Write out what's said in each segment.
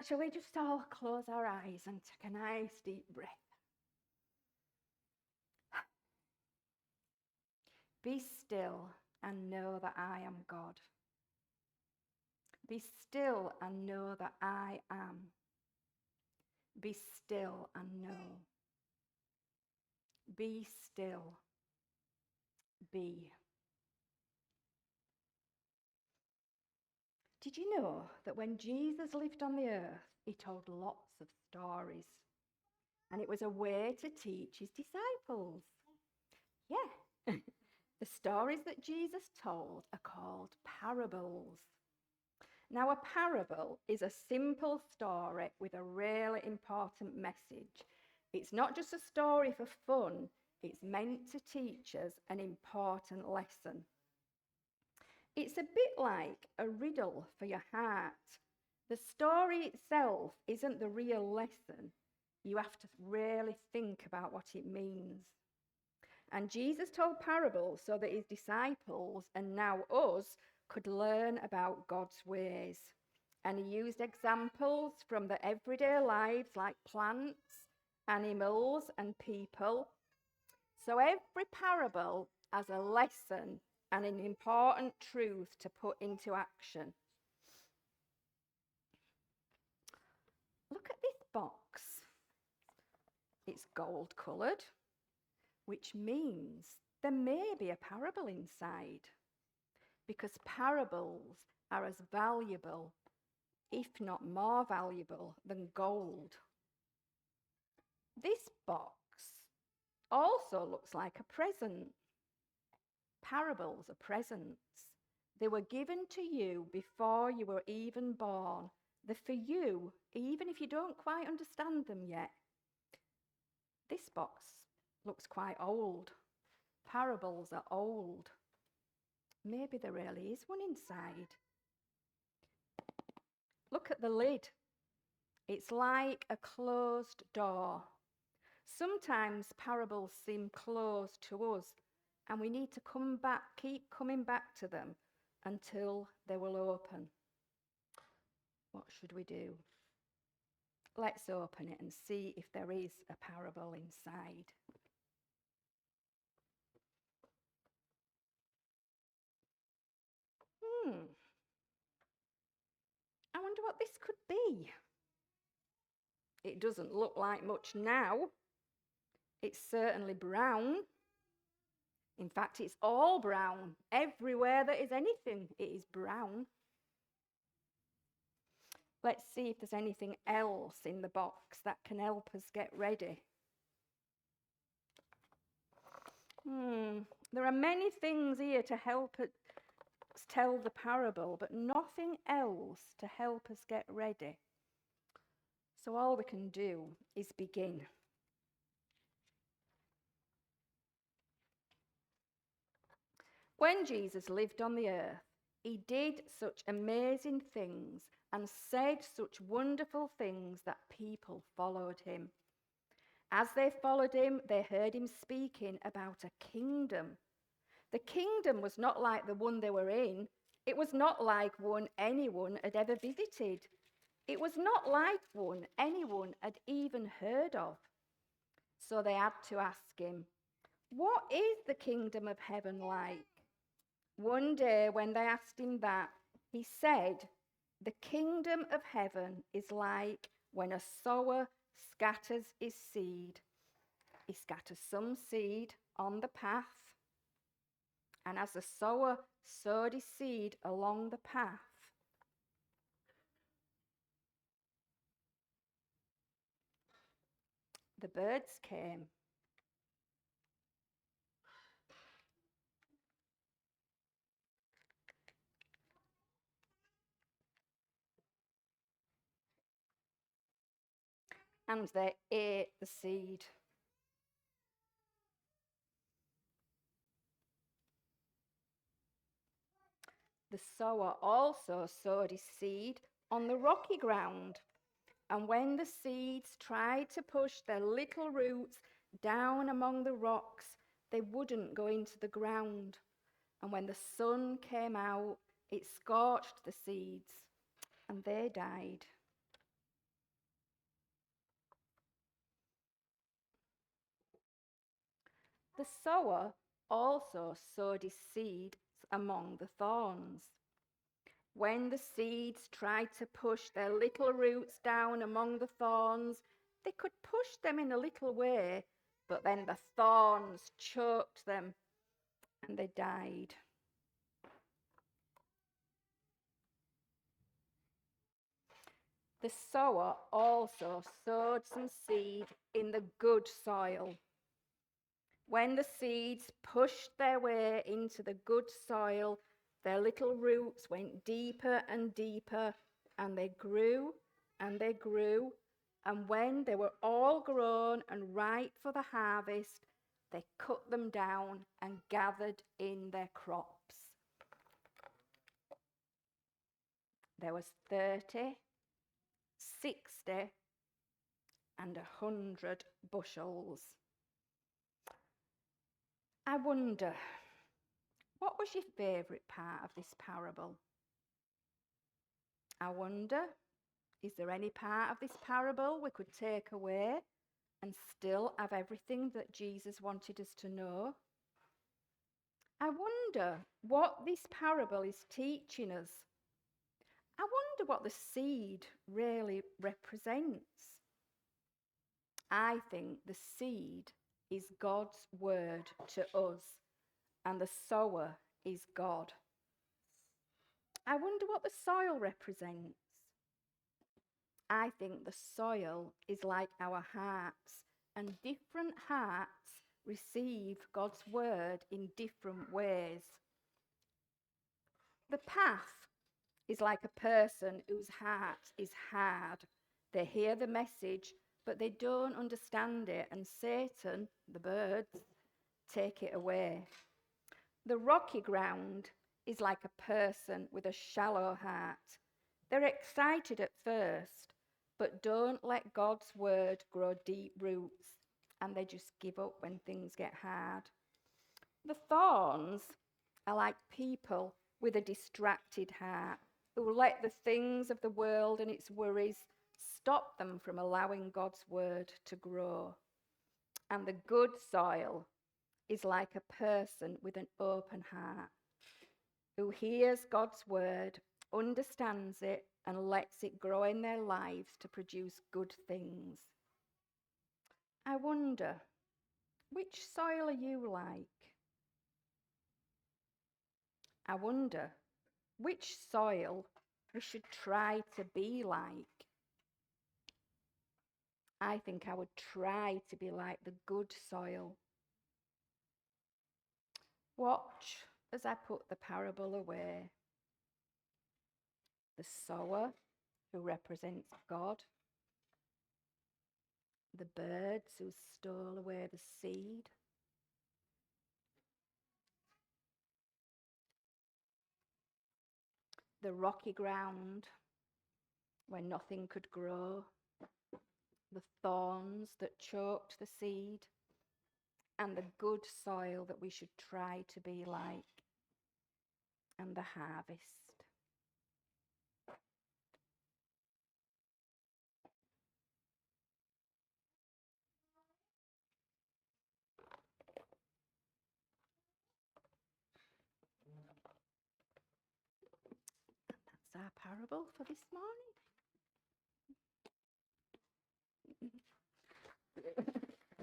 shall we just all close our eyes and take a nice deep breath? Be still and know that I am God. Be still and know that I am. Be still and know. Be still. Be. Did you know that when Jesus lived on the earth, he told lots of stories? And it was a way to teach his disciples. Yeah. The stories that Jesus told are called parables. Now, a parable is a simple story with a really important message. It's not just a story for fun, it's meant to teach us an important lesson. It's a bit like a riddle for your heart. The story itself isn't the real lesson. You have to really think about what it means. And Jesus told parables so that his disciples, and now us, could learn about God's ways. And he used examples from the everyday lives like plants, animals, and people. So every parable has a lesson and an important truth to put into action. Look at this box. It's gold coloured, which means there may be a parable inside, because parables are as valuable, if not more valuable, than gold. This box also looks like a present. Parables are presents. They were given to you before you were even born. They're for you, even if you don't quite understand them yet. This box looks quite old. Parables are old. Maybe there really is one inside. Look at the lid. It's like a closed door. Sometimes parables seem closed to us, and we need to keep coming back to them until they will open. What should we do? Let's open it and see if there is a parable inside. I wonder what this could be. It doesn't look like much now. It's certainly brown. In fact, it's all brown. Everywhere there is anything, it is brown. Let's see if there's anything else in the box that can help us get ready. There are many things here to help us tell the parable, but nothing else to help us get ready. So all we can do is begin. When Jesus lived on the earth, he did such amazing things and said such wonderful things that people followed him. As they followed him, they heard him speaking about a kingdom. The kingdom was not like the one they were in. It was not like one anyone had ever visited. It was not like one anyone had even heard of. So they had to ask him, "What is the kingdom of heaven like?" One day when they asked him that, he said, "The kingdom of heaven is like when a sower scatters his seed. He scatters some seed on the path, and as the sower sowed his seed along the path, the birds came. And they ate the seed. The sower also sowed his seed on the rocky ground. And when the seeds tried to push their little roots down among the rocks, they wouldn't go into the ground. And when the sun came out, it scorched the seeds, and they died. The sower also sowed his seed among the thorns. When the seeds tried to push their little roots down among the thorns, they could push them in a little way, but then the thorns choked them and they died. The sower also sowed some seed in the good soil. When the seeds pushed their way into the good soil, their little roots went deeper and deeper, and they grew and they grew. And when they were all grown and ripe for the harvest, they cut them down and gathered in their crops. There was 30, 60, and 100 bushels. I wonder, what was your favourite part of this parable? I wonder, is there any part of this parable we could take away and still have everything that Jesus wanted us to know? I wonder what this parable is teaching us. I wonder what the seed really represents. I think the seed is God's word to us, and the sower is God. I wonder what the soil represents. I think the soil is like our hearts, and different hearts receive God's word in different ways. The path is like a person whose heart is hard. They hear the message, but they don't understand it, and Satan, the birds, take it away. The rocky ground is like a person with a shallow heart. They're excited at first, but don't let God's word grow deep roots, and they just give up when things get hard. The thorns are like people with a distracted heart who let the things of the world and its worries stop them from allowing God's word to grow. And the good soil is like a person with an open heart who hears God's word, understands it, and lets it grow in their lives to produce good things. I wonder, which soil are you like? I wonder, which soil we should try to be like? I think I would try to be like the good soil. Watch as I put the parable away. The sower, who represents God. The birds who stole away the seed. The rocky ground where nothing could grow. The thorns that choked the seed. And the good soil that we should try to be like. And the harvest. That's our parable for this morning.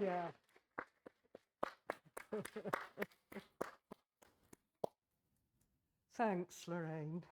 Yeah. Thanks, Lorraine.